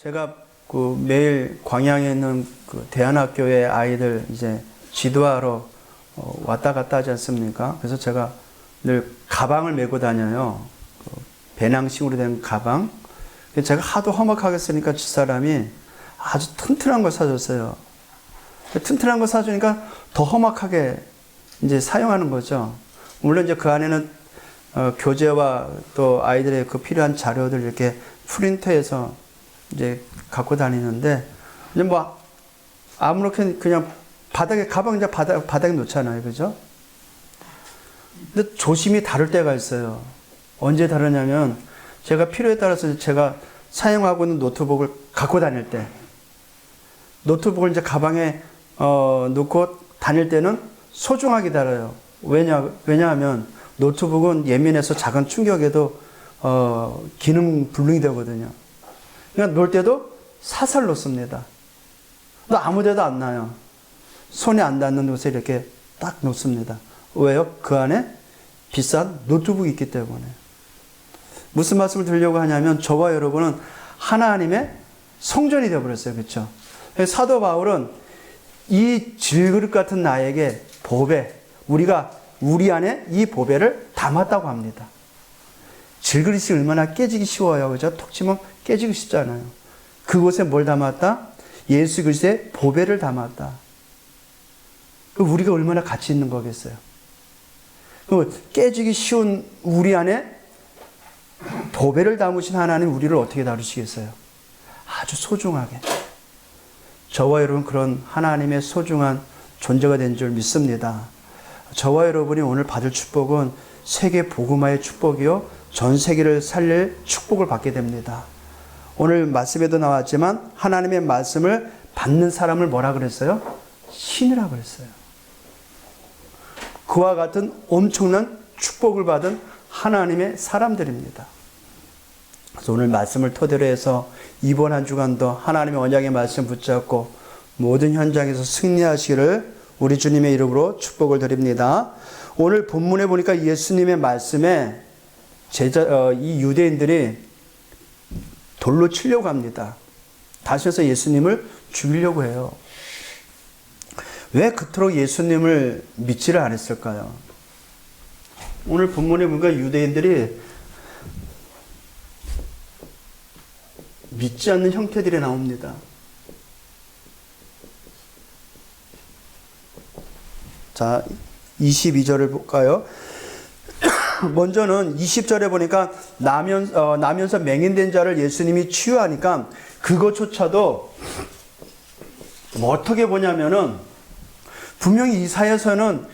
제가 그 매일 광양에 있는 그 대안학교의 아이들 이제 지도하러 왔다 갔다 하지 않습니까? 그래서 제가 늘 가방을 메고 다녀요. 그 배낭식으로 된 가방. 제가 하도 험악하게 쓰니까 집사람이 아주 튼튼한 걸 사줬어요. 튼튼한 걸 사주니까 더 험악하게 이제 사용하는 거죠. 물론 이제 그 안에는 교재와 또 아이들의 그 필요한 자료들 이렇게 프린터해서 이제 갖고 다니는데, 이제 뭐 아무렇게 그냥 바닥에, 가방 이제 바닥에 놓잖아요. 그죠? 근데 조심히 다룰 때가 있어요. 언제 다루냐면, 제가 필요에 따라서 제가 사용하고 있는 노트북을 갖고 다닐 때, 노트북을 이제 가방에 놓고 다닐 때는 소중하게 다뤄요. 왜냐하면 노트북은 예민해서 작은 충격에도 기능 불능이 되거든요. 그러니까 놓을 때도 사살 놓습니다. 또 아무 데도 안 놔요. 손에 안 닿는 곳에 이렇게 딱 놓습니다. 왜요? 그 안에 비싼 노트북이 있기 때문에. 무슨 말씀을 드리려고 하냐면, 저와 여러분은 하나님의 성전이 되어버렸어요. 그렇죠? 사도 바울은 이 질그릇 같은 나에게 보배, 우리가 우리 안에 이 보배를 담았다고 합니다. 질그릇이 얼마나 깨지기 쉬워요. 그죠? 톡 치면 깨지기 쉽잖아요. 그곳에 뭘 담았다? 예수 그리스도의 보배를 담았다. 우리가 얼마나 가치 있는 거겠어요. 깨지기 쉬운 우리 안에 보배를 담으신 하나님, 우리를 어떻게 다루시겠어요? 아주 소중하게. 저와 여러분 그런 하나님의 소중한 존재가 된 줄 믿습니다. 저와 여러분이 오늘 받을 축복은 세계 복음화의 축복이요, 전 세계를 살릴 축복을 받게 됩니다. 오늘 말씀에도 나왔지만 하나님의 말씀을 받는 사람을 뭐라 그랬어요? 신이라 그랬어요. 그와 같은 엄청난 축복을 받은 하나님의 사람들입니다. 그래서 오늘 말씀을 토대로 해서 이번 한 주간도 하나님의 언약의 말씀 붙잡고 모든 현장에서 승리하시기를 우리 주님의 이름으로 축복을 드립니다. 오늘 본문에 보니까 예수님의 말씀에 이 유대인들이 돌로 치려고 합니다. 다시 해서 예수님을 죽이려고 해요. 왜 그토록 예수님을 믿지를 않았을까요? 오늘 본문에 보니까 유대인들이 믿지 않는 형태들이 나옵니다. 자, 22절을 볼까요? 먼저는 20절에 보니까 나면서 맹인된 자를 예수님이 치유하니까 그것조차도 뭐 어떻게 보냐면은, 분명히 이사야서는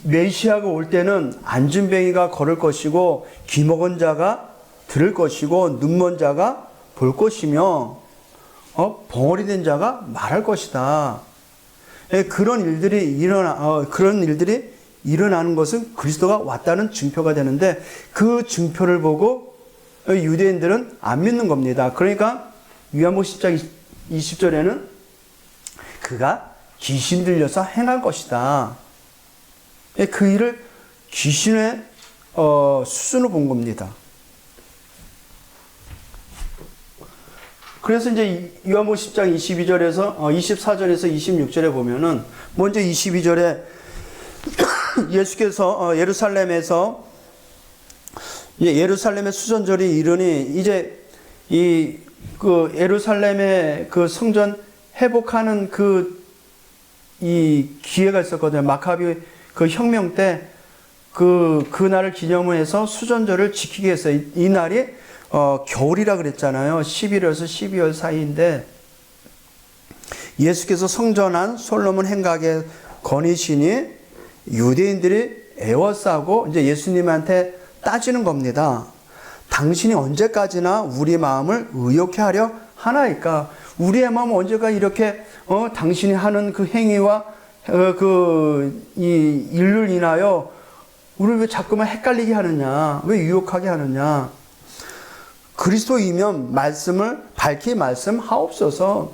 메시아가 올 때는 안진뱅이가 걸을 것이고 귀 먹은 자가 들을 것이고 눈먼 자가 볼 것이며 벙어리 된 자가 말할 것이다. 그런 일들이 일어나는 것은 그리스도가 왔다는 증표가 되는데, 그 증표를 보고 유대인들은 안 믿는 겁니다. 그러니까 요한복음 10장 20절에는 그가 귀신 들려서 행할 것이다. 그 일을 귀신의 수순으로 본 겁니다. 그래서 이제 요한복음 10장 22절에서 24절에서 26절에 보면은, 먼저 22절에 예수께서 예루살렘의 수전절이 이르니, 이제 그 예루살렘의 그 성전 회복하는 이 기회가 있었거든요. 마카비 그 혁명 때 그날을 기념해서 수전절을 지키게 했어요. 이 날이 겨울이라 그랬잖아요. 11월에서 12월 사이인데, 예수께서 성전한 솔로몬 행각에 거니시니 유대인들이 애워싸고 이제 예수님한테 따지는 겁니다. 당신이 언제까지나 우리 마음을 의욕해 하려 하나이까? 우리의 마음은 언제까 이렇게 당신이 하는 그 행위와 이 일을 인하여 우리를 왜 자꾸만 헷갈리게 하느냐? 왜 유혹하게 하느냐? 그리스도이면 말씀을 밝히 말씀하옵소서.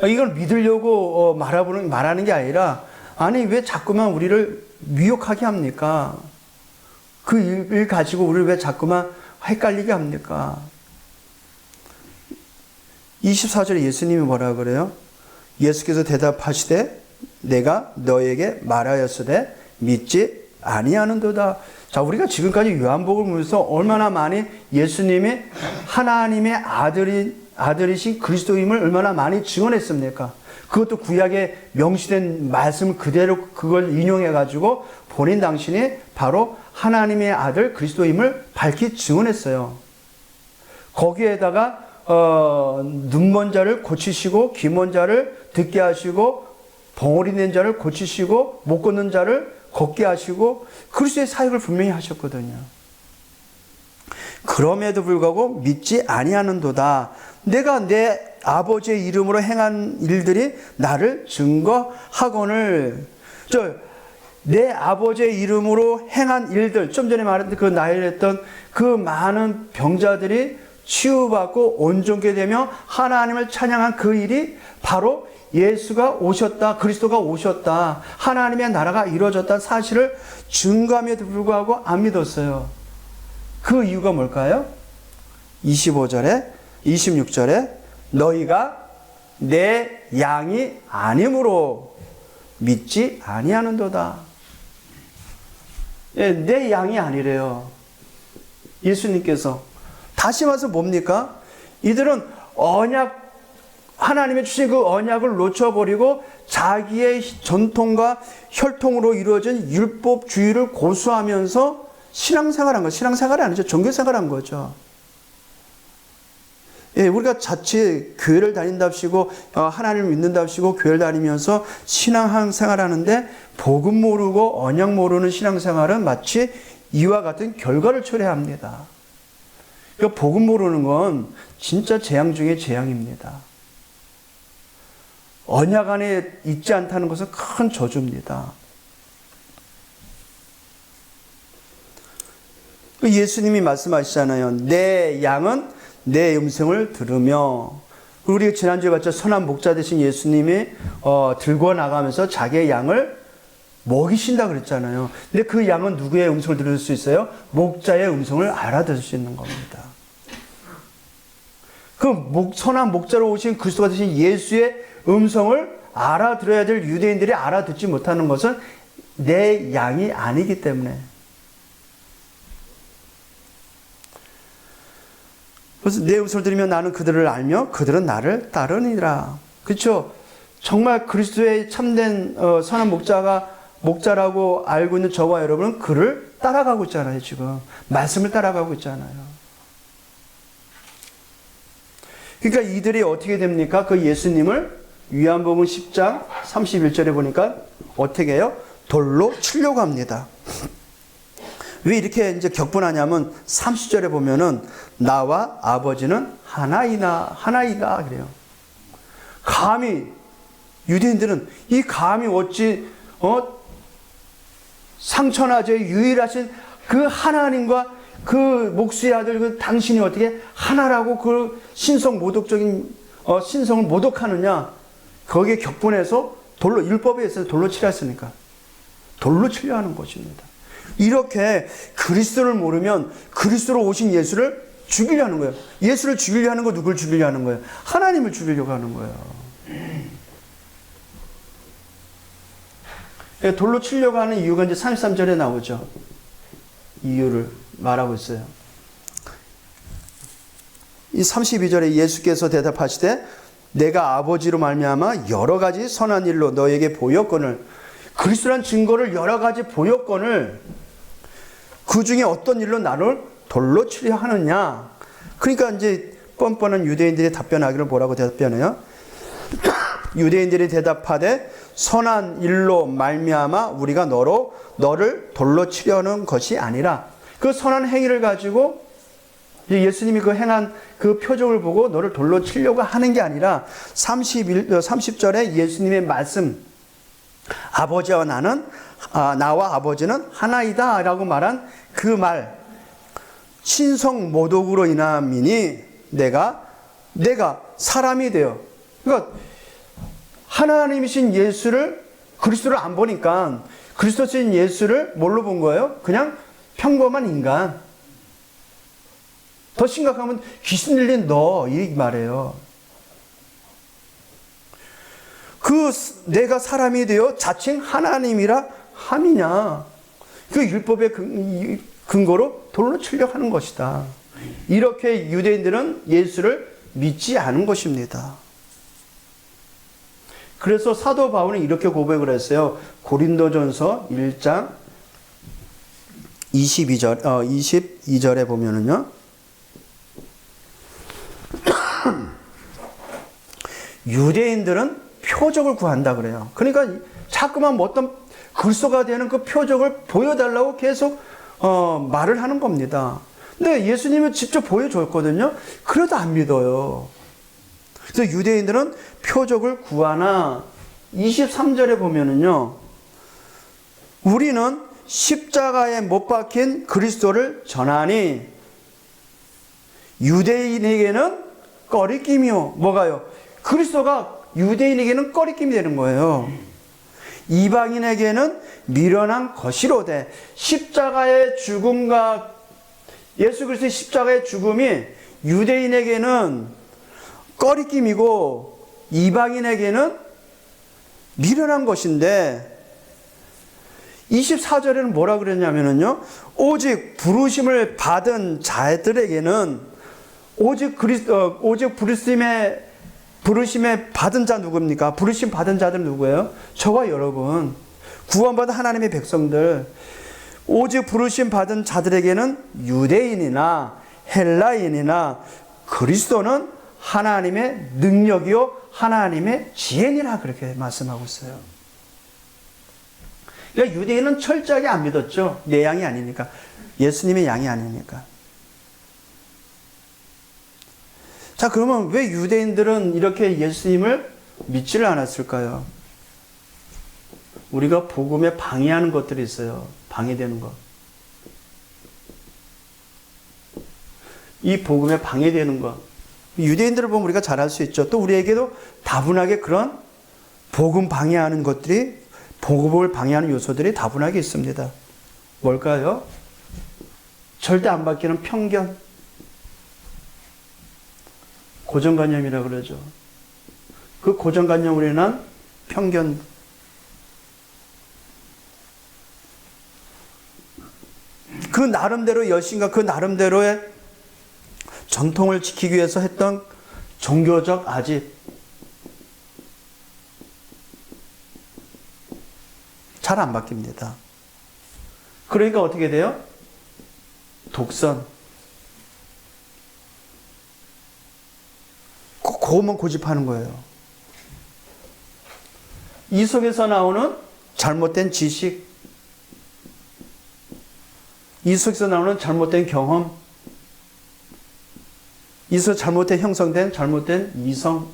이걸 믿으려고 말하는 게 아니라, 아니 왜 자꾸만 우리를 미혹하게 합니까? 그 일 가지고 우리를 왜 자꾸만 헷갈리게 합니까? 24절에 예수님이 뭐라 그래요? 예수께서 대답하시되 내가 너에게 말하였으되 믿지 아니하는도다. 자, 우리가 지금까지 요한복음을 보면서 얼마나 많이 예수님이 하나님의 아들이신 그리스도임을 얼마나 많이 증언했습니까? 그것도 구약에 명시된 말씀을 그대로 그걸 인용해 가지고 본인 당신이 바로 하나님의 아들 그리스도임을 밝히 증언했어요. 거기에다가 눈먼 자를 고치시고 귀먼 자를 듣게 하시고 벙어리 낸 자를 고치시고 못 걷는 자를 걷게 하시고 그리스도의 사역을 분명히 하셨거든요. 그럼에도 불구하고 믿지 아니하는도다. 내가 내 아버지의 이름으로 행한 일들이 나를 증거하거늘. 내 아버지의 이름으로 행한 일들, 좀 전에 말했던 그 나열했던 그 많은 병자들이 치유받고 온전케 되며 하나님을 찬양한 그 일이 바로 예수가 오셨다, 그리스도가 오셨다, 하나님의 나라가 이루어졌다는 사실을 증거함에도 불구하고 안 믿었어요. 그 이유가 뭘까요? 25절에 26절에 너희가 내 양이 아님으로 믿지 아니하는도다. 예, 내 양이 아니래요. 예수님께서. 다시 말해서 뭡니까? 이들은 하나님의 주신 그 언약을 놓쳐버리고 자기의 전통과 혈통으로 이루어진 율법주의를 고수하면서 신앙생활한 거예요. 신앙생활이 아니죠. 종교생활한 거죠. 예, 우리가 자칫 교회를 다닌답시고 하나님을 믿는답시고 교회를 다니면서 신앙생활하는데 복음 모르고 언약 모르는 신앙생활은 마치 이와 같은 결과를 초래합니다. 그러니까 복음 모르는 건 진짜 재앙 중에 재앙입니다. 언약 안에 있지 않다는 것은 큰 저주입니다. 예수님이 말씀하시잖아요. 내 양은 내 음성을 들으며. 우리 지난주에 봤죠. 선한 목자 되신 예수님이 들고 나가면서 자기의 양을 먹이신다 그랬잖아요. 근데 그 양은 누구의 음성을 들을 수 있어요? 목자의 음성을 알아들을 수 있는 겁니다. 그 선한 목자로 오신 그리스도가 되신 예수의 음성을 알아들어야 될 유대인들이 알아듣지 못하는 것은 내 양이 아니기 때문에. 그래서 내 음성을 들으면 나는 그들을 알며 그들은 나를 따르니라. 그렇죠? 정말 그리스도의 참된 선한 목자라고 알고 있는 저와 여러분은 그를 따라가고 있잖아요. 지금 말씀을 따라가고 있잖아요. 그러니까 이들이 어떻게 됩니까? 그 예수님을 요한복음 10장 31절에 보니까 어떻게 해요? 돌로 치려고 합니다. 왜 이렇게 이제 격분하냐면 30절에 보면은 나와 아버지는 하나이다 그래요. 감히 유대인들은 이 감히 어찌 상천하제 유일하신 그 하나님과 그 목수의 아들 그 당신이 어떻게 하나라고 그 신성 모독적인 신성을 모독하느냐. 거기에 격분해서 돌로 율법에 있어서 돌로 치렸으니까 돌로 치려 하는 것입니다. 이렇게 그리스도를 모르면 그리스도로 오신 예수를 죽이려 하는 거예요. 예수를 죽이려 하는 거 누굴 죽이려 하는 거예요? 하나님을 죽이려고 하는 거예요. 돌로 치려고 하는 이유가 이제 33절에 나오죠. 이유를 말하고 있어요. 이 32절에 예수께서 대답하시되 내가 아버지로 말미암아 여러 가지 선한 일로 너에게 보였거늘. 그리스도란 증거를 여러 가지 보였거늘 그 중에 어떤 일로 나를 돌로 치려 하느냐. 그러니까 이제 뻔뻔한 유대인들이 답변하기를 뭐라고 대답해요? 유대인들이 대답하되 선한 일로 말미암아 우리가 너를 돌로 치려는 것이 아니라. 그 선한 행위를 가지고 예수님이 그 행한 그 표적을 보고 너를 돌로 치려고 하는 게 아니라 30절에 예수님의 말씀, 아버지와 나와 아버지는 하나이다 라고 말한 그 말, 신성 모독으로 인함이니 내가 사람이 되어. 그러니까 하나님이신 예수를, 그리스도를 안 보니까 그리스도신 예수를 뭘로 본 거예요? 그냥 평범한 인간. 더 심각하면 귀신 들린 너, 이 말이에요. 내가 사람이 되어 자칭 하나님이라 함이냐. 그 율법의 근거로 돌로 치려고 하는 것이다. 이렇게 유대인들은 예수를 믿지 않은 것입니다. 그래서 사도 바울은 이렇게 고백을 했어요. 고린도전서 1장 22절에 보면은요. 유대인들은 표적을 구한다 그래요. 그러니까 자꾸만 어떤 글소가 되는 그 표적을 보여달라고 계속 말을 하는 겁니다. 근데 예수님은 직접 보여줬거든요. 그래도 안 믿어요. 그래서 유대인들은 표적을 구하나 23절에 보면은요. 우리는 십자가에 못 박힌 그리스도를 전하니 유대인에게는 꺼리낌이요. 뭐가요? 그리스도가 유대인에게는 꺼리낌이 되는 거예요. 이방인에게는 미련한 것이로되 십자가의 죽음과 예수 그리스도의 십자가의 죽음이 유대인에게는 꺼리낌이고 이방인에게는 미련한 것인데 24절에는 뭐라 그랬냐면요. 오직 부르심을 받은 자들에게는 오직 부르심에 받은 자 누굽니까? 부르심 받은 자들 누구예요? 저와 여러분. 구원받은 하나님의 백성들. 오직 부르심 받은 자들에게는 유대인이나 헬라인이나 그리스도는 하나님의 능력이요 하나님의 지혜니라 그렇게 말씀하고 있어요. 그러니까 유대인은 철저하게 안 믿었죠. 내 양이 아니니까. 예수님의 양이 아니니까. 자, 그러면 왜 유대인들은 이렇게 예수님을 믿지를 않았을까요? 우리가 복음에 방해하는 것들이 있어요. 방해되는 것. 이 복음에 방해되는 것. 유대인들을 보면 우리가 잘 알 수 있죠. 또 우리에게도 다분하게 그런 복음 방해하는 것들이, 복음을 방해하는 요소들이 다분하게 있습니다. 뭘까요? 절대 안 바뀌는 편견. 고정관념이라고 그러죠. 그 고정관념으로 인한 편견. 그 나름대로 열심과 그 나름대로의 전통을 지키기 위해서 했던 종교적 아집. 잘 안 바뀝니다. 그러니까 어떻게 돼요? 독선. 그것만 고집하는 거예요. 이 속에서 나오는 잘못된 지식, 이 속에서 나오는 잘못된 경험, 이 속에서 잘못된 형성된 잘못된 이성.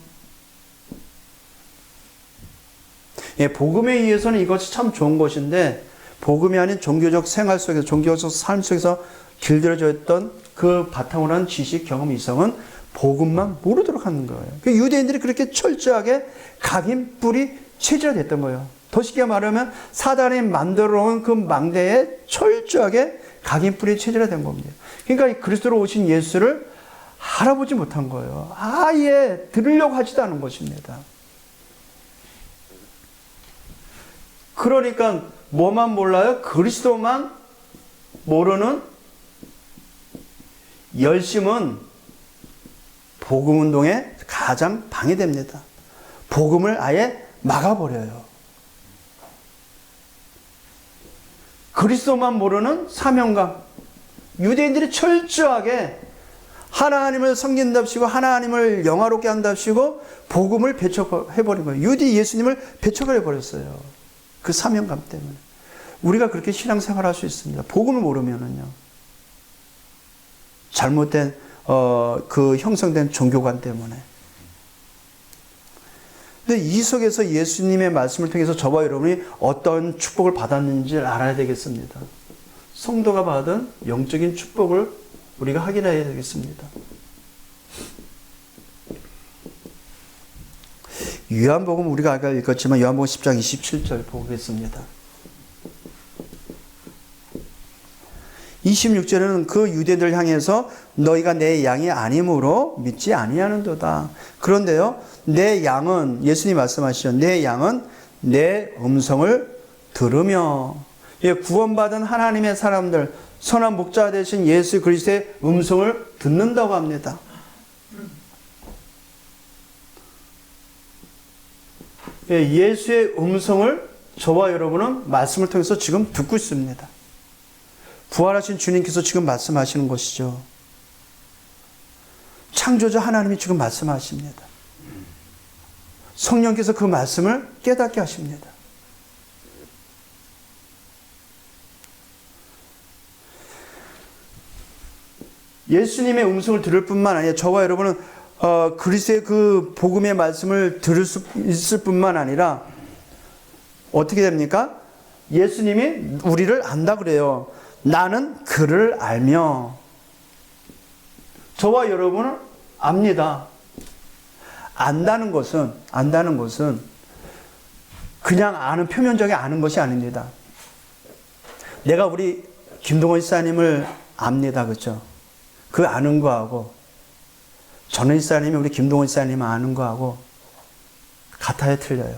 예, 복음에 의해서는 이것이 참 좋은 것인데 복음이 아닌 종교적 생활 속에서, 종교적 삶 속에서 길들여져 있던 그 바탕으로 한 지식, 경험, 이성은 복음만 모르도록 하는 거예요. 유대인들이 그렇게 철저하게 각인뿔이 체질화됐던 거예요. 더 쉽게 말하면 사단이 만들어 놓은 그 망대에 철저하게 각인뿔이 체질화된 겁니다. 그러니까 그리스도로 오신 예수를 알아보지 못한 거예요. 아예 들으려고 하지도 않은 것입니다. 그러니까 뭐만 몰라요? 그리스도만 모르는 열심은 복음운동에 가장 방해됩니다. 복음을 아예 막아버려요. 그리스도만 모르는 사명감. 유대인들이 철저하게 하나님을 섬긴답시고 하나님을 영화롭게 한답시고 복음을 배척해버린 거예요. 예수님을 배척해버렸어요. 그 사명감 때문에. 우리가 그렇게 신앙생활할 수 있습니다. 복음을 모르면은요. 잘못된 그 형성된 종교관 때문에. 근데 이 속에서 예수님의 말씀을 통해서 저와 여러분이 어떤 축복을 받았는지를 알아야 되겠습니다. 성도가 받은 영적인 축복을 우리가 확인해야 되겠습니다. 요한복음 우리가 아까 읽었지만 요한복음 10장 27절 보겠습니다. 26절에는 그 유대인들 향해서 너희가 내 양이 아니므로 믿지 아니하는도다. 그런데요, 내 양은, 예수님이 말씀하시죠. 내 양은 내 음성을 들으며, 구원받은 하나님의 사람들, 선한 목자 되신 예수 그리스도의 음성을 듣는다고 합니다. 예수의 음성을 저와 여러분은 말씀을 통해서 지금 듣고 있습니다. 부활하신 주님께서 지금 말씀하시는 것이죠. 창조자 하나님이 지금 말씀하십니다. 성령께서 그 말씀을 깨닫게 하십니다. 예수님의 음성을 들을 뿐만 아니라 저와 여러분은 그리스도의 그 복음의 말씀을 들을 수 있을 뿐만 아니라 어떻게 됩니까? 예수님이 우리를 안다 그래요. 나는 그를 알며. 저와 여러분은 압니다. 안다는 것은 그냥 아는, 표면적인 아는 것이 아닙니다. 내가 우리 김동원 집사님을 압니다. 그렇죠? 그 아는 거하고 전원 집사님이 우리 김동원 집사님 아는 거하고 같아요, 틀려요?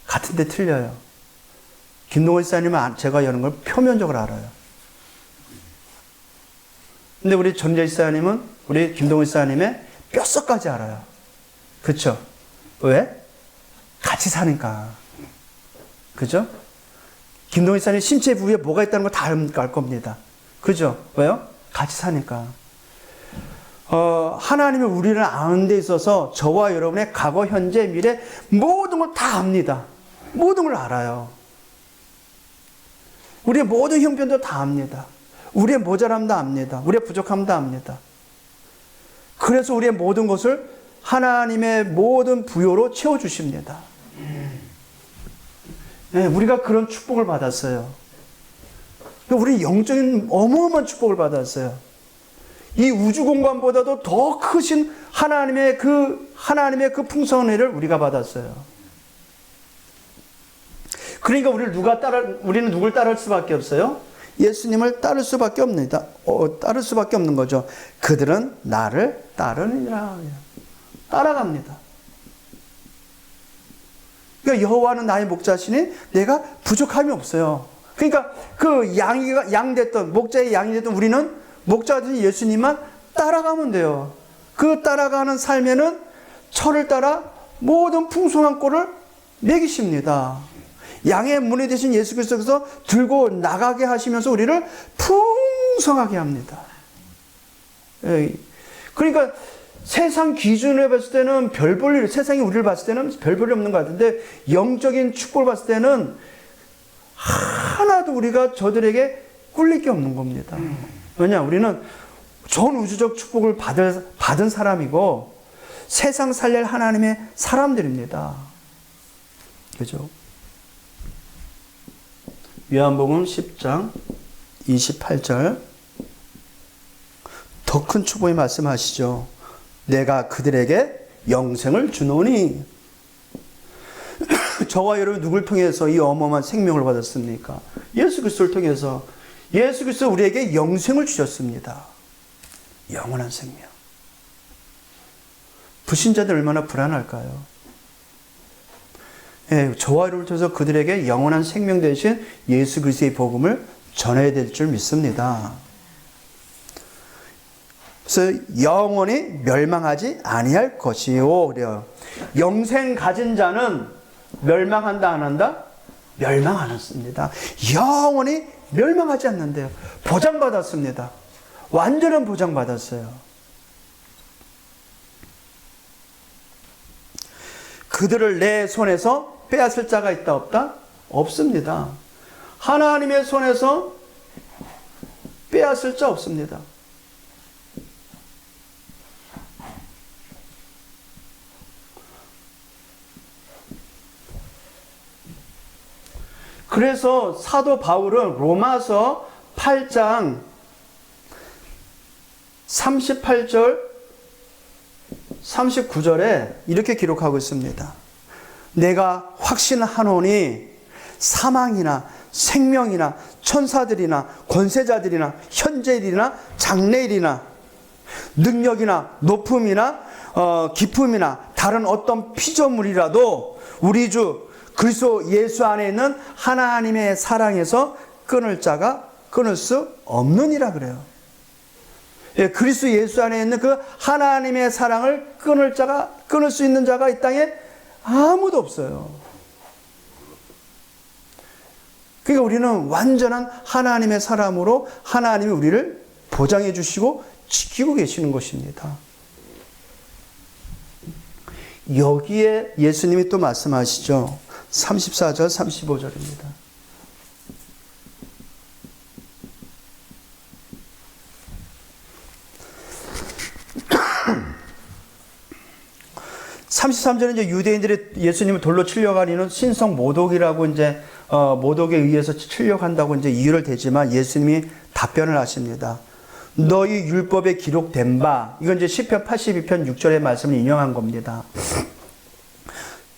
같은데 틀려요. 김동원 집사님은 제가 여는 걸 표면적으로 알아요. 근데 우리 전재 집사님은 우리 김동원 집사님의 뼛속까지 알아요. 그렇죠? 왜? 같이 사니까. 그죠? 김동원 집사님 신체 부위에 뭐가 있다는 거 다 알 겁니다. 그죠? 왜요? 같이 사니까. 하나님이 우리를 아는 데 있어서 저와 여러분의 과거, 현재, 미래 모든 걸 다 압니다. 모든 걸 알아요. 우리의 모든 형편도 다 압니다. 우리의 모자람도 압니다. 우리의 부족함도 압니다. 그래서 우리의 모든 것을 하나님의 모든 부요로 채워주십니다. 네, 우리가 그런 축복을 받았어요. 우리 영적인 어마어마한 축복을 받았어요. 이 우주 공간보다도 더 크신 하나님의 그 풍성한 우리가 받았어요. 그러니까 우리는 누굴 따를 수밖에 없어요? 예수님을 따를 수밖에 없습니다. 따를 수밖에 없는 거죠. 그들은 나를 따르니라. 따라갑니다. 그러니까 여호와는 나의 목자시니 내가 부족함이 없어요. 그러니까 그 양 됐던, 목자의 양이 됐던 우리는 목자가 되신 예수님만 따라가면 돼요. 그 따라가는 삶에는 철을 따라 모든 풍성한 꼴을 먹이십니다. 양의 문이 되신 예수 그리스도께서 들고 나가게 하시면서 우리를 풍성하게 합니다. 그러니까 세상 기준으로 봤을 때는 세상이 우리를 봤을 때는 별 볼일 없는 것 같은데 영적인 축복을 봤을 때는 하나도 우리가 저들에게 꿀릴 게 없는 겁니다. 왜냐? 우리는 전 우주적 축복을 받은 사람이고 세상 살릴 하나님의 사람들입니다. 그죠? 요한복음 10장 28절 더 큰 축복이 말씀하시죠. 내가 그들에게 영생을 주노니. 저와 여러분 누굴 통해서 이 어마어마한 생명을 받았습니까? 예수 그리스도를 통해서. 예수 그리스도 우리에게 영생을 주셨습니다. 영원한 생명. 불신자들 얼마나 불안할까요? 저와 여러분을 통해서 그들에게 영원한 생명 되신 예수 그리스도의 복음을 전해야 될 줄 믿습니다. 그래서 영원히 멸망하지 아니할 것이요. 그래요. 영생 가진 자는 멸망한다 안 한다? 멸망 안 했습니다. 영원히 멸망하지 않는데요. 보장받았습니다. 완전한 보장받았어요. 그들을 내 손에서 빼앗을 자가 있다 없다? 없습니다. 하나님의 손에서 빼앗을 자 없습니다. 그래서 사도 바울은 로마서 8장 38절 39절에 이렇게 기록하고 있습니다. 내가 확신하노니 사망이나 생명이나 천사들이나 권세자들이나 현재일이나 장래일이나 능력이나 높음이나 기품이나 다른 어떤 피조물이라도 우리 주 그리스도 예수 안에 있는 하나님의 사랑에서 끊을 수 없느니라 그래요. 예, 그리스도 예수 안에 있는 그 하나님의 사랑을 끊을 수 있는 자가 이 땅에 아무도 없어요. 그러니까 우리는 완전한 하나님의 사람으로 하나님이 우리를 보장해 주시고 지키고 계시는 것입니다. 여기에 예수님이 또 말씀하시죠. 34절 35절입니다. 33절은 이제 유대인들이 예수님을 돌로 치려고 하는 신성 모독이라고 이제 모독에 의해서 치려고 한다고 이제 이유를 대지만 예수님이 답변을 하십니다. 너희 율법에 기록된 바, 이건 이제 시편 82편 6절의 말씀을 인용한 겁니다.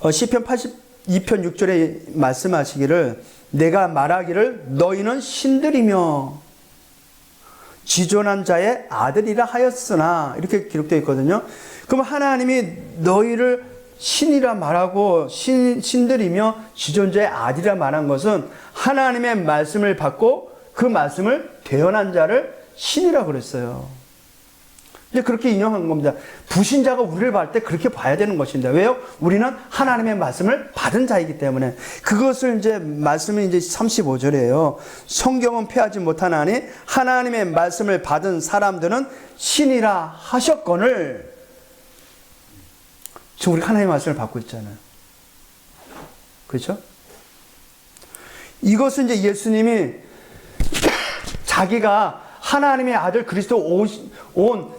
시편 82편 6절에 말씀하시기를 내가 말하기를 너희는 신들이며 지존한 자의 아들이라 하였으나 이렇게 기록되어 있거든요. 그럼 하나님이 너희를 신이라 말하고 신들이며 지존자의 아들이라 말한 것은 하나님의 말씀을 받고 그 말씀을 대언한 자를 신이라 그랬어요. 이제 그렇게 인용한 겁니다. 불신자가 우리를 볼 때 그렇게 봐야 되는 것입니다. 왜요? 우리는 하나님의 말씀을 받은 자이기 때문에. 그것을 이제 말씀이 이제 35절이에요. 성경은 패하지 못하나니 하나님의 말씀을 받은 사람들은 신이라 하셨거늘. 지금 우리 하나님의 말씀을 받고 있잖아요. 그렇죠? 이것은 이제 예수님이 자기가 하나님의 아들 그리스도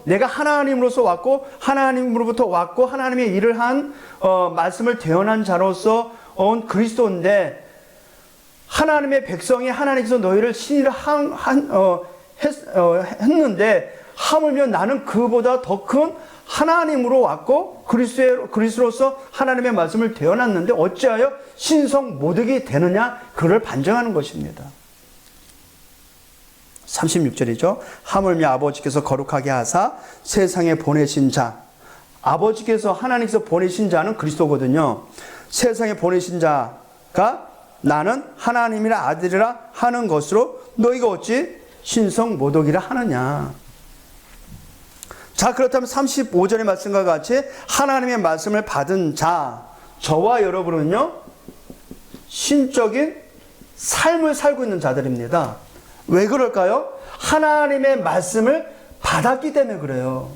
내가 하나님으로서 왔고 하나님으로부터 왔고 하나님의 일을 한 말씀을 대언한 자로서 온 그리스도인데 하나님의 백성이 하나님께서 너희를 신이라 했는데 하물며 나는 그보다 더 큰 하나님으로 왔고 그리스도로서 하나님의 말씀을 대언했는데 어찌하여 신성 모독이 되느냐 그를 반증하는 것입니다. 36절이죠. 하물며 아버지께서 거룩하게 하사 세상에 보내신 자, 아버지께서 하나님께서 보내신 자는 그리스도거든요. 세상에 보내신 자가 나는 하나님이라 아들이라 하는 것으로 너희가 어찌 신성 모독이라 하느냐. 자, 그렇다면 35절의 말씀과 같이 하나님의 말씀을 받은 자, 저와 여러분은요 신적인 삶을 살고 있는 자들입니다. 왜 그럴까요? 하나님의 말씀을 받았기 때문에 그래요.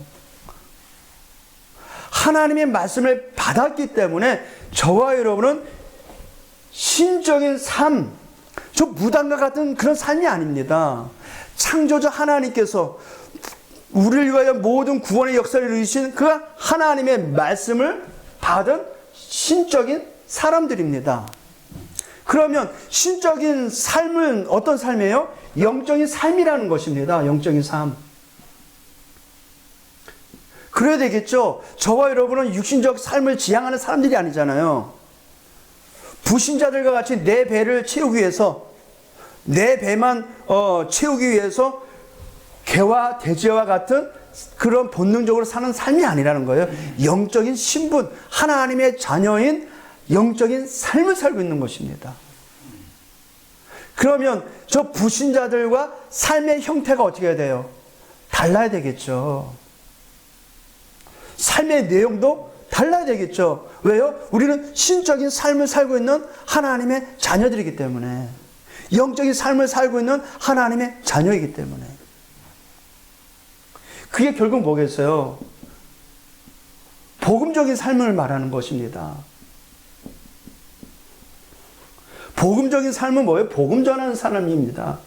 하나님의 말씀을 받았기 때문에 저와 여러분은 신적인 삶, 저 무당과 같은 그런 삶이 아닙니다. 창조자 하나님께서 우리를 위하여 모든 구원의 역사를 이루신 그 하나님의 말씀을 받은 신적인 사람들입니다. 그러면 신적인 삶은 어떤 삶이에요? 영적인 삶이라는 것입니다. 영적인 삶. 그래야 되겠죠. 저와 여러분은 육신적 삶을 지향하는 사람들이 아니잖아요. 불신자들과 같이 내 배를 채우기 위해서 내 배만 채우기 위해서 개와 돼지와 같은 그런 본능적으로 사는 삶이 아니라는 거예요. 영적인 신분, 하나님의 자녀인 영적인 삶을 살고 있는 것입니다. 그러면 저 불신자들과 삶의 형태가 어떻게 해야 돼요? 달라야 되겠죠. 삶의 내용도 달라야 되겠죠. 왜요? 우리는 신적인 삶을 살고 있는 하나님의 자녀들이기 때문에, 영적인 삶을 살고 있는 하나님의 자녀이기 때문에. 그게 결국 뭐겠어요? 복음적인 삶을 말하는 것입니다. 복음적인 삶은 뭐예요? 복음 전하는 사람입니다.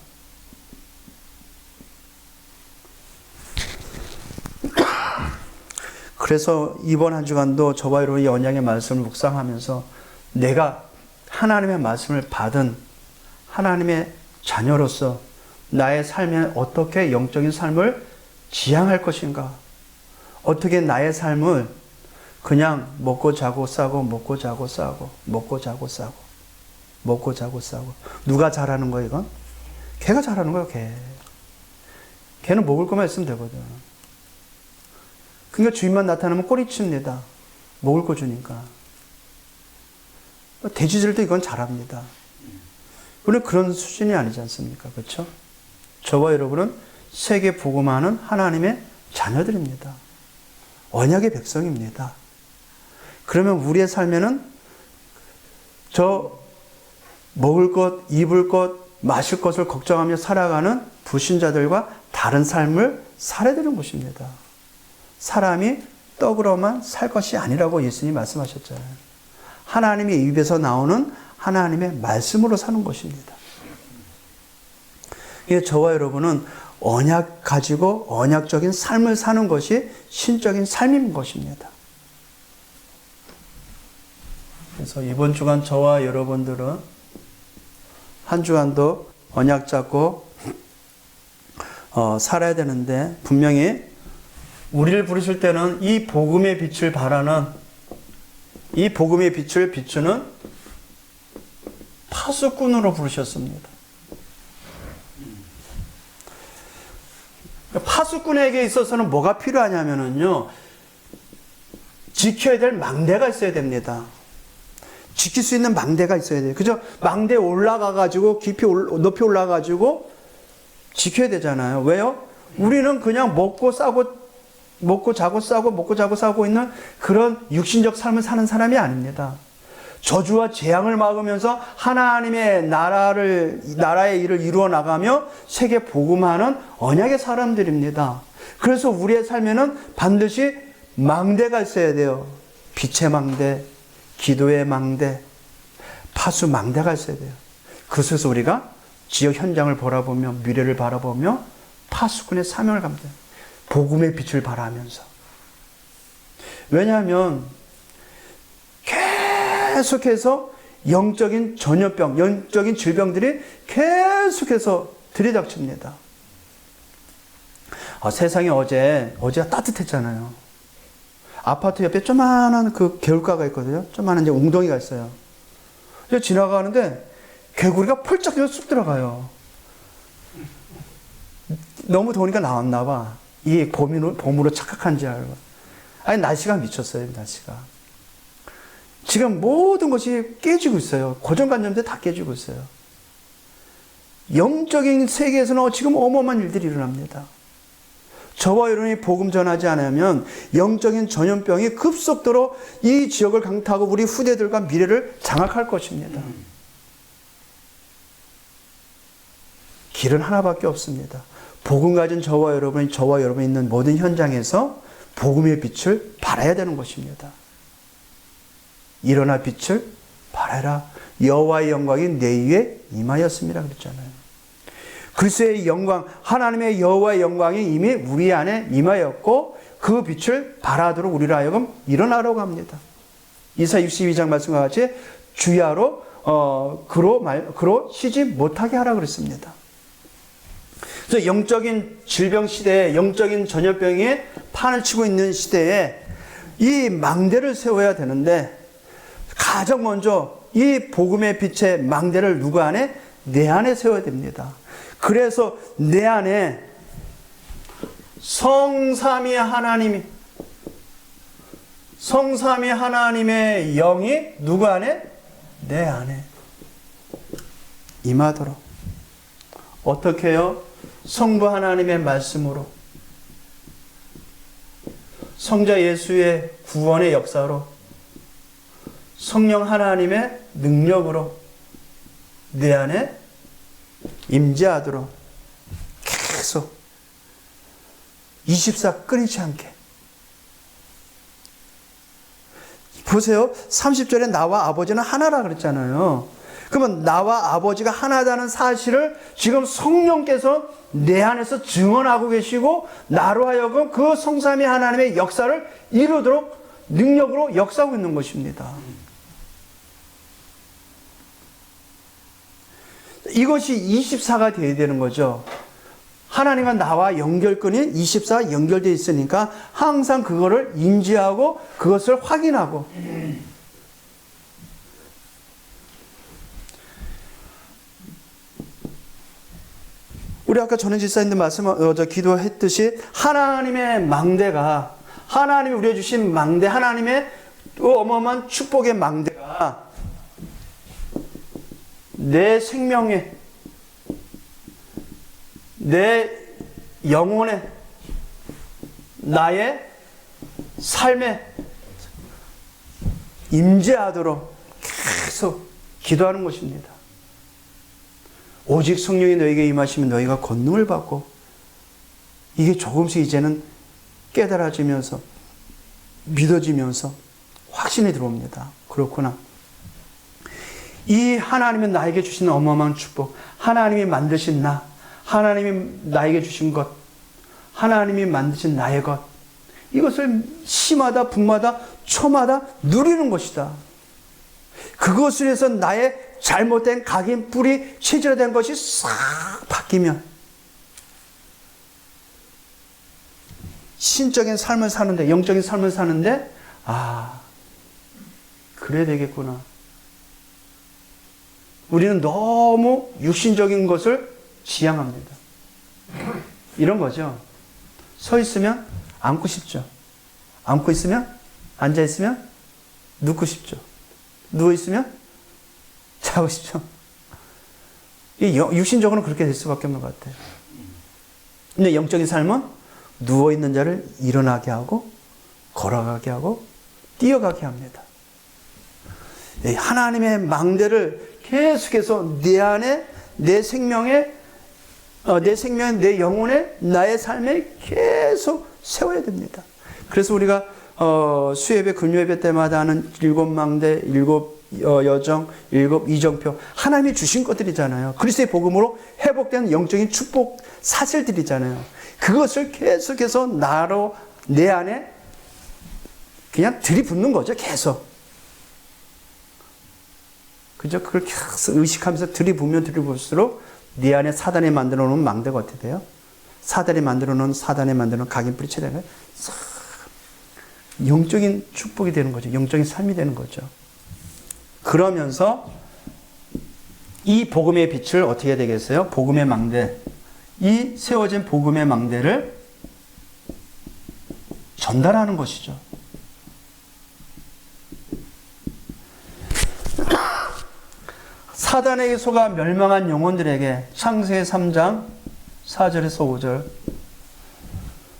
그래서 이번 한 주간도 저와 여러분이 언약의 말씀을 묵상하면서 내가 하나님의 말씀을 받은 하나님의 자녀로서 나의 삶에 어떻게 영적인 삶을 지향할 것인가? 어떻게 나의 삶을 그냥 먹고 자고 싸고 먹고 자고 싸고 먹고 자고 싸고 먹고 자고 싸고. 누가 잘하는 거야 이건? 걔가 잘하는 거야 걔. 걔는 먹을 것만 있으면 되거든. 그러니까 주인만 나타나면 꼬리칩니다. 먹을 거 주니까. 돼지들도 이건 잘합니다. 우리는 그런 수준이 아니지 않습니까? 그렇죠? 저와 여러분은 세계 복음하는 하나님의 자녀들입니다. 언약의 백성입니다. 그러면 우리의 삶에는 저 먹을 것, 입을 것, 마실 것을 걱정하며 살아가는 불신자들과 다른 삶을 살아야 되는 것입니다. 사람이 떡으로만 살 것이 아니라고 예수님이 말씀하셨잖아요. 하나님의 입에서 나오는 하나님의 말씀으로 사는 것입니다. 저와 여러분은 언약 가지고 언약적인 삶을 사는 것이 신적인 삶인 것입니다. 그래서 이번 주간 저와 여러분들은 한 주간도 언약 잡고 살아야 되는데, 분명히 우리를 부르실 때는 이 복음의 빛을 바라는, 이 복음의 빛을 비추는 파수꾼으로 부르셨습니다. 파수꾼에게 있어서는 뭐가 필요하냐면요, 지켜야 될 망대가 있어야 됩니다. 지킬 수 있는 망대가 있어야 돼요. 그죠? 망대에 올라가가지고, 높이 올라가가지고 지켜야 되잖아요. 왜요? 우리는 그냥 먹고 자고 싸고 있는 그런 육신적 삶을 사는 사람이 아닙니다. 저주와 재앙을 막으면서 하나님의 나라의 일을 이루어 나가며 세계 복음하는 언약의 사람들입니다. 그래서 우리의 삶에는 반드시 망대가 있어야 돼요. 빛의 망대, 기도의 망대, 파수 망대가 있어야 돼요. 그래서 우리가 지역 현장을 바라보며 미래를 바라보며 파수꾼의 사명을 감당해요. 복음의 빛을 발하면서. 왜냐하면 계속해서 영적인 전염병, 영적인 질병들이 계속해서 들이닥칩니다. 세상에 어제가 따뜻했잖아요. 아파트 옆에 조만한 그 개울가가 있거든요. 조만한 이제 웅덩이가 있어요. 지나가는데 개구리가 펄쩍 쑥 들어가요. 너무 더우니까 나왔나 봐. 이 봄으로 착각한지 알고. 아니, 날씨가 미쳤어요, 날씨가. 지금 모든 것이 깨지고 있어요. 고정관념들 다 깨지고 있어요. 영적인 세계에서는 지금 어마어마한 일들이 일어납니다. 저와 여러분이 복음 전하지 않으면 영적인 전염병이 급속도로 이 지역을 강타하고 우리 후대들과 미래를 장악할 것입니다. 길은 하나밖에 없습니다. 복음 가진 저와 여러분이 있는 모든 현장에서 복음의 빛을 발해야 되는 것입니다. 일어나 빛을 발하라. 여호와의 영광이 내 위에 임하였습니다. 그랬잖아요. 그리스도의 영광, 하나님의 여호와의 영광이 이미 우리 안에 임하였고 그 빛을 발하도록 우리를 하여금 일어나라고 합니다. 이사야 62장 말씀과 같이 주야로 그로 쉬지 못하게 하라 그랬습니다. 그래서 영적인 질병 시대에, 영적인 전염병에 판을 치고 있는 시대에 이 망대를 세워야 되는데, 가장 먼저 이 복음의 빛의 망대를 누구 안에? 내 안에 세워야 됩니다. 그래서 내 안에 성삼위 하나님의 영이 누구 안에? 내 안에 임하도록. 어떻게 해요? 성부 하나님의 말씀으로, 성자 예수의 구원의 역사로, 성령 하나님의 능력으로 내 안에 임재하도록 계속 24 끊이지 않게. 보세요. 30절에 나와 아버지는 하나라 그랬잖아요. 그러면 나와 아버지가 하나다는 사실을 지금 성령께서 내 안에서 증언하고 계시고, 나로 하여금 그 성삼위 하나님의 역사를 이루도록 능력으로 역사하고 있는 것입니다. 이것이 24가 되어야 되는 거죠. 하나님과 나와 연결끈이 24 연결되어 있으니까 항상 그거를 인지하고 그것을 확인하고. 우리 아까 전현 집사님들 기도했듯이 하나님의 망대가, 하나님이 우리에 주신 망대, 하나님의 어마어마한 축복의 망대가 내 생명에, 내 영혼에, 나의 삶에 임재하도록 계속 기도하는 것입니다. 오직 성령이 너에게 임하시면 너희가 권능을 받고, 이게 조금씩 이제는 깨달아지면서 믿어지면서 확신이 들어옵니다. 그렇구나. 이 하나님이 나에게 주신 어마어마한 축복, 하나님이 만드신 나, 하나님이 나에게 주신 것, 하나님이 만드신 나의 것, 이것을 시마다 북마다 초마다 누리는 것이다. 그것을 위해서 나의 잘못된 각인 뿌리 체질화된 것이 싹 바뀌면 신적인 삶을 사는데, 영적인 삶을 사는데, 그래야 되겠구나. 우리는 너무 육신적인 것을 지향합니다. 이런 거죠. 서 있으면 앉고 싶죠. 앉고 있으면, 앉아 있으면 눕고 싶죠. 누워 있으면 자고 싶죠. 육신적으로는 그렇게 될 수밖에 없는 것 같아요. 근데 영적인 삶은 누워 있는 자를 일어나게 하고, 걸어가게 하고, 뛰어가게 합니다. 하나님의 망대를 계속해서 내 안에, 내 생명에, 내 영혼에, 나의 삶에 계속 세워야 됩니다. 그래서 우리가 수예배, 금요예배 때마다 하는 7망대, 7여정, 7이정표, 하나님이 주신 것들이잖아요. 그리스도의 복음으로 회복된 영적인 축복 사실들이잖아요. 그것을 계속해서 내 안에 그냥 들이붓는 거죠. 계속. 그죠? 그걸 계속 의식하면서 들이부으면 들이부을수록 네 안에 사단이 만들어 놓은 망대가 어떻게 돼요? 사단이 만들어 놓은 각인뿌리 체대가 영적인 축복이 되는 거죠. 영적인 삶이 되는 거죠. 그러면서 이 복음의 빛을 어떻게 해야 되겠어요? 복음의 망대, 이 세워진 복음의 망대를 전달하는 것이죠. 사단에게 속아 멸망한 영혼들에게, 창세기 3장 4절에서 5절,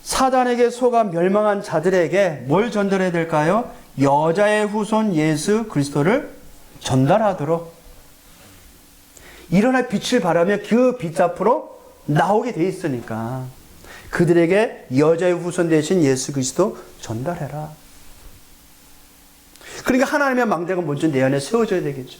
사단에게 속아 멸망한 자들에게 뭘 전달해야 될까요? 여자의 후손 예수 그리스도를 전달하도록, 일어날 빛을 바라며 그 빛 앞으로 나오게 돼 있으니까 그들에게 여자의 후손 대신 예수 그리스도 전달해라. 그러니까 하나님의 망대가 먼저 내 안에 세워져야 되겠죠.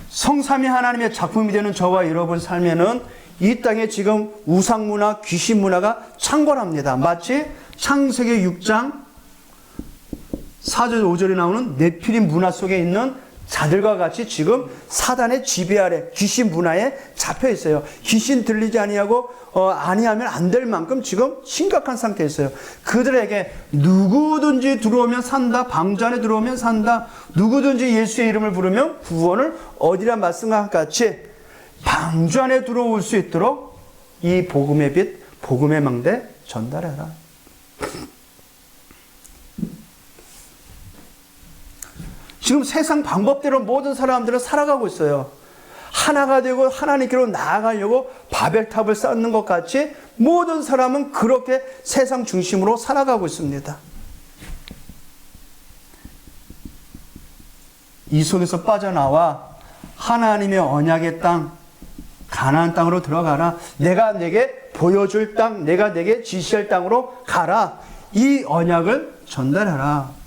성삼위 하나님의 작품이 되는 저와 여러분 삶에는 이 땅에 지금 우상문화, 귀신문화가 창궐합니다. 마치 창세기 6장 4절 5절에 나오는 네피림 문화 속에 있는 자들과 같이 지금 사단의 지배 아래 귀신 문화에 잡혀 있어요. 귀신 들리지 아니하고 아니하면 안 될 만큼 지금 심각한 상태에 있어요. 그들에게 누구든지 들어오면 산다, 방주 안에 들어오면 산다, 누구든지 예수의 이름을 부르면 구원을 얻으리라 말씀과 같이 방주 안에 들어올 수 있도록 이 복음의 빛, 복음의 망대 전달해라. 지금 세상 방법대로 모든 사람들은 살아가고 있어요. 하나가 되고 하나님께로 나아가려고 바벨탑을 쌓는 것 같이 모든 사람은 그렇게 세상 중심으로 살아가고 있습니다. 이 속에서 빠져나와 하나님의 언약의 땅, 가나안 땅으로 들어가라. 내가 내게 보여줄 땅, 내가 내게 지시할 땅으로 가라. 이 언약을 전달하라.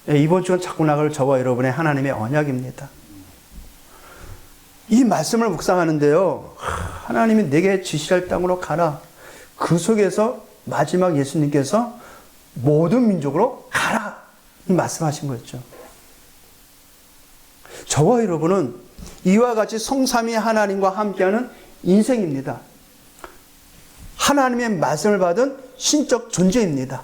이번 주는 자꾸 나갈 저와 여러분의 하나님의 언약입니다. 이 말씀을 묵상하는데요, 하나님이 내게 지시할 땅으로 가라. 그 속에서 마지막 예수님께서 모든 민족으로 가라, 이 말씀하신 거죠. 저와 여러분은 이와 같이 성삼위 하나님과 함께하는 인생입니다. 하나님의 말씀을 받은 신적 존재입니다.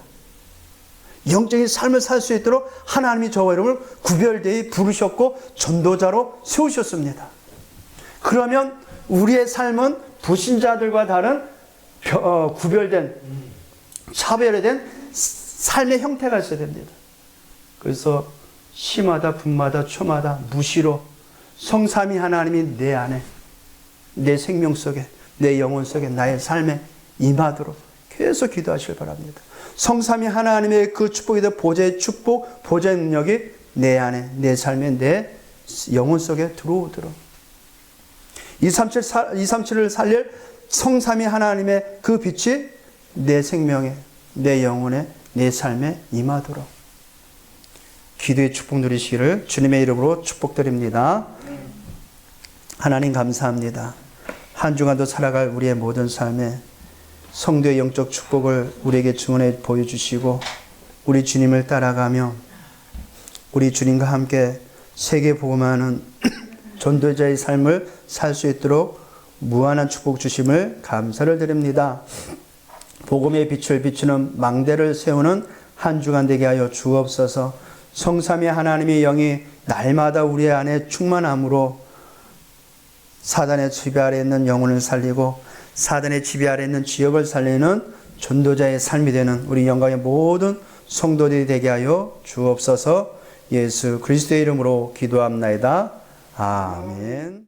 영적인 삶을 살 수 있도록 하나님이 저와 여러분을 구별되이 부르셨고 전도자로 세우셨습니다. 그러면 우리의 삶은 불신자들과 다른 구별된, 차별화된 삶의 형태가 있어야 됩니다. 그래서 시마다 분마다 초마다 무시로 성삼위 하나님이 내 안에, 내 생명 속에, 내 영혼 속에, 나의 삶에 임하도록 계속 기도하시길 바랍니다. 성삼위 하나님의 그 축복이 보좌의 축복, 보좌의 능력이 내 안에, 내 삶에, 내 영혼 속에 들어오도록 237을 살릴 성삼위 하나님의 그 빛이 내 생명에, 내 영혼에, 내 삶에 임하도록 기도의 축복 누리시기를 주님의 이름으로 축복드립니다. 하나님 감사합니다. 한 주간도 살아갈 우리의 모든 삶에 성도의 영적 축복을 우리에게 증언해 보여주시고 우리 주님을 따라가며 우리 주님과 함께 세계 복음하는 전도자의 삶을 살 수 있도록 무한한 축복 주심을 감사를 드립니다. 복음의 빛을 비추는 망대를 세우는 한 주간 되게 하여 주옵소서. 성삼위 하나님의 영이 날마다 우리 안에 충만함으로 사단의 지배 아래 있는 영혼을 살리고 사단의 지배 아래 있는 지역을 살리는 전도자의 삶이 되는 우리 영광의 모든 성도들이 되게 하여 주옵소서. 예수 그리스도의 이름으로 기도합나이다. 아멘.